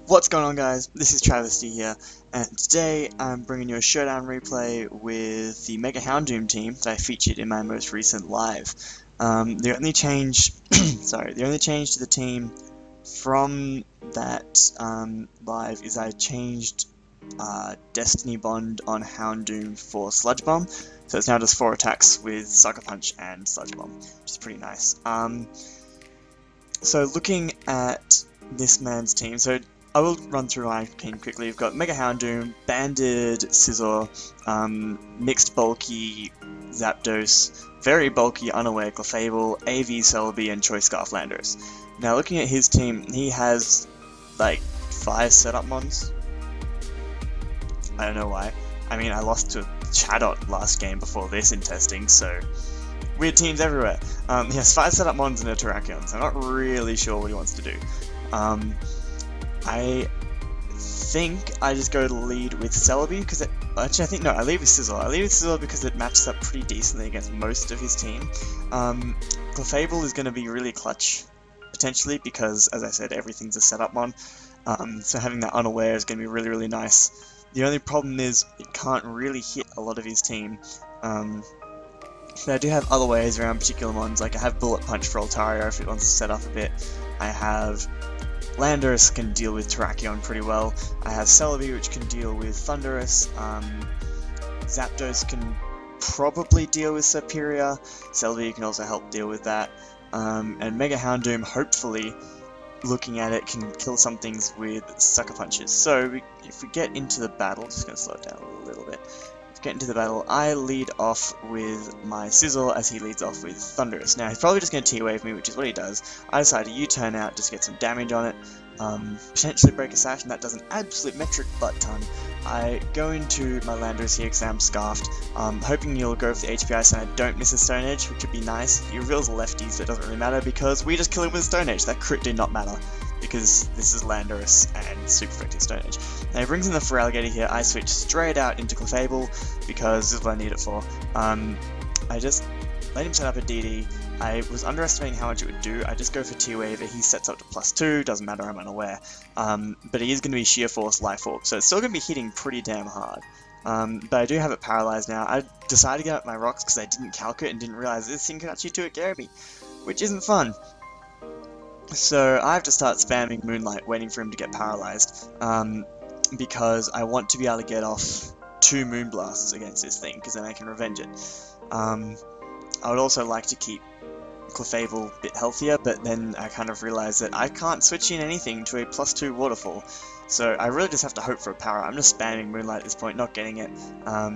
What's going on, guys? This is Travesty here, and today I'm bringing you a Showdown replay with the Mega Houndoom team that I featured in my most recent live. The only change, the only change to the team from that live is I changed Destiny Bond on Houndoom for Sludge Bomb, so it's now just 4 attacks with Sucker Punch and Sludge Bomb, which is pretty nice. So looking at this man's team, so I will run through my team quickly. We've got Mega Houndoom, Banded Scizor, Mixed Bulky Zapdos, Very Bulky Unaware Clefable, AV Celebi, and Choice Scarf Landorus. Now looking at his team, he has like 5 setup mons. I don't know why. I mean, I lost to Chadot last game before this in testing, so weird teams everywhere. He has 5 setup mons and a Terrakion, so I'm not really sure what he wants to do. I think I just go to lead with Celebi because actually I think no, I lead with Scizor. I lead with Scizor because it matches up pretty decently against most of his team. Clefable is going to be really clutch potentially because, as I said, everything's a setup mon. So having that unaware is going to be really nice. The only problem is it can't really hit a lot of his team. But I do have other ways around particular mons, like I have Bullet Punch for Altaria if it wants to set up a bit. I have Landorus can deal with Terrakion pretty well. I have Celebi which can deal with Thundurus. Zapdos can probably deal with Superior. Celebi can also help deal with that. And Mega Houndoom, hopefully, looking at it, can kill some things with Sucker Punches. So if we get into the battle, just going to slow it down a little bit. Get into the battle, I lead off with my Scizor as he leads off with Thundurus. Now he's probably just going to T-Wave me, which is what he does. I decide to U-turn out, just get some damage on it, potentially break a sash, and that does an absolute metric butt ton. I go into my Landorus here because I'm scarfed, hoping you'll go for the HP Ice and I don't miss a Stone Edge, which would be nice. He reveals lefties, so it doesn't really matter because we just kill him with Stone Edge. That crit did not matter because this is Landorus and super effective Stone Edge. Now he brings in the Feraligatr here. I switch straight out into Clefable because this is what I need it for. I just let him set up a DD. I was underestimating how much it would do. I just go for T-Wave. He sets up to +2, doesn't matter, I'm unaware. But he is going to be Sheer Force Life Orb, so it's still going to be hitting pretty damn hard. But I do have it paralyzed now. I decided to get up my rocks because I didn't calc it and didn't realize this thing could actually do it Gary, which isn't fun. So I have to start spamming Moonlight, waiting for him to get paralyzed, because I want to be able to get off 2 Moonblasts against this thing, because then I can revenge it. I would also like to keep Clefable a bit healthier, but then I kind of realized that I can't switch in anything to a +2 Waterfall, so I really just have to hope for a power. I'm just spamming Moonlight at this point, not getting it. I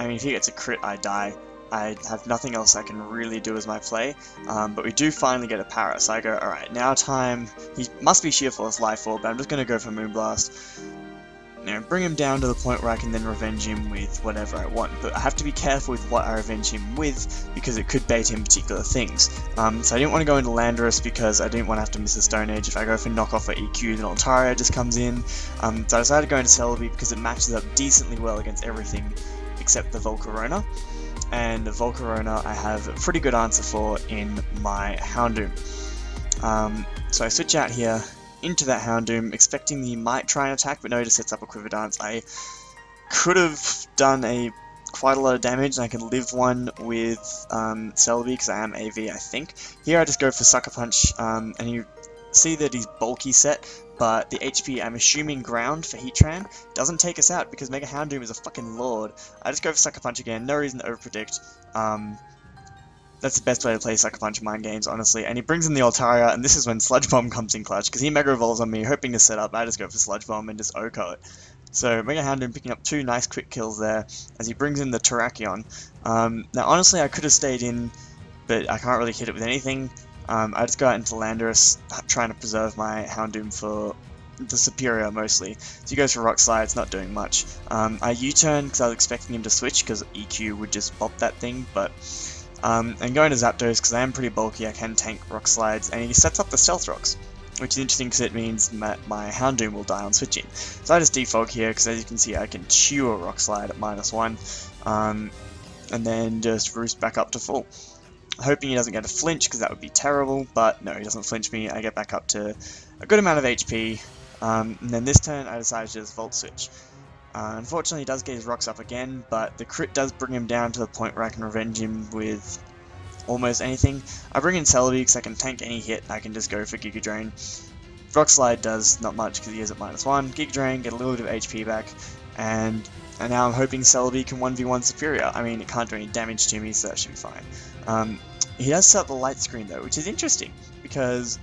mean, if he gets a crit, I die. I have nothing else I can really do as my play, but we do finally get a para, so I go, alright, now time, he must be Sheer Force Life Orb, but I'm just going to go for Moonblast. You know, bring him down to the point where I can then revenge him with whatever I want, but I have to be careful with what I revenge him with, because it could bait him particular things. So I didn't want to go into Landorus because I didn't want to have to miss a Stone Edge. If I go for Knockoff or EQ, then Altaria just comes in. So I decided to go into Celebi because it matches up decently well against everything except the Volcarona. And the Volcarona I have a pretty good answer for in my Houndoom. So I switch out here into that Houndoom, expecting he might try and attack, but no, he just sets up a Quiver Dance. I could have done quite a lot of damage, and I can live one with Celebi, because I am AV, I think. Here I just go for Sucker Punch, and you see that he's bulky set, but the HP, I'm assuming ground for Heatran, doesn't take us out because Mega Houndoom is a fucking lord. I just go for Sucker Punch again, no reason to overpredict. That's the best way to play Sucker Punch in mind games, honestly. And he brings in the Altaria, and this is when Sludge Bomb comes in clutch, because he Mega Evolves on me, hoping to set up. I just go for Sludge Bomb and just OHKO it. So Mega Houndoom picking up 2 nice quick kills there, as he brings in the Terrakion. Now honestly I could have stayed in, but I can't really hit it with anything. I just go out into Landorus, trying to preserve my Houndoom for the Superior mostly. So he goes for Rock Slide, it's not doing much. I U-turn because I was expecting him to switch because EQ would just bop that thing, but and going to Zapdos because I am pretty bulky, I can tank Rock Slides, and he sets up the Stealth Rocks, which is interesting because it means my Houndoom will die on switching. So I just defog here because, as you can see, I can chew a Rock Slide at -1, and then just roost back up to full. Hoping he doesn't get a flinch because that would be terrible, but no, he doesn't flinch me. I get back up to a good amount of HP, And then this turn I decided to just Volt Switch. Unfortunately, he does get his rocks up again, but the crit does bring him down to the point where I can revenge him with almost anything. I bring in Celebi because I can tank any hit, I can just go for Giga Drain. Rock Slide does not much because he is at -1. Giga Drain, get a little bit of HP back, and now I'm hoping Celebi can 1v1 Superior. I mean, it can't do any damage to me, so that should be fine. He does set up the light screen though, which is interesting, because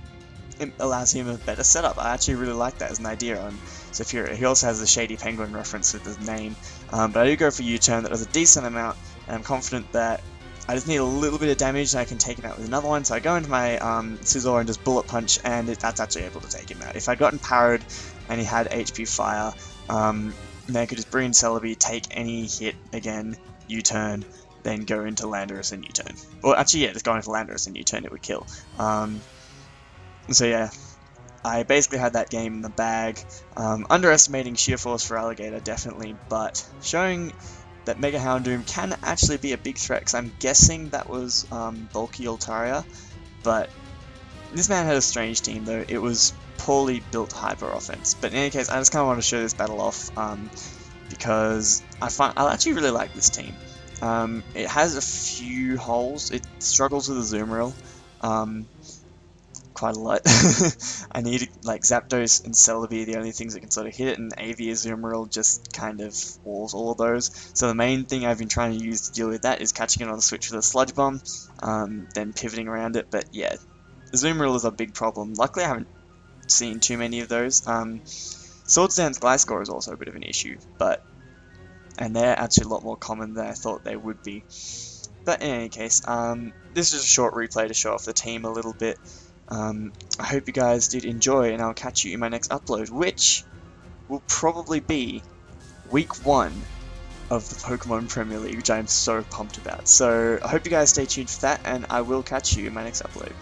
it allows him a better setup. I actually really like that as an idea on Superior. He also has the Shady Penguin reference with his name, but I do go for U-turn that does a decent amount, and I'm confident that I just need a little bit of damage and I can take him out with another one. So I go into my Scizor and just Bullet Punch, and that's actually able to take him out. If I'd gotten parried and he had HP Fire, then I could just bring in Celebi, take any hit again, U-turn, then go into Landorus and U-turn. Or actually, yeah, just go into Landorus and U-turn, it would kill. So yeah, I basically had that game in the bag. Underestimating sheer force for Alligator, definitely, but showing that Mega Houndoom can actually be a big threat, because I'm guessing that was bulky Altaria, but this man had a strange team though. It was poorly built hyper offense. But in any case, I just kind of want to show this battle off because I actually really like this team. It has a few holes. It struggles with the Azumarill quite a lot. I need like Zapdos and Celebi, the only things that can sort of hit it, and AV Azumarill just kind of walls all of those. So the main thing I've been trying to use to deal with that is catching it on the switch with a Sludge Bomb, then pivoting around it. But yeah, Azumarill is a big problem. Luckily I haven't seen too many of those. Swords Dance Gliscor is also a bit of an issue, and they're actually a lot more common than I thought they would be. But in any case, this is just a short replay to show off the team a little bit. I hope you guys did enjoy, and I'll catch you in my next upload, which will probably be week 1 of the Pokemon Premier League, which I'm so pumped about. So I hope you guys stay tuned for that, and I will catch you in my next upload.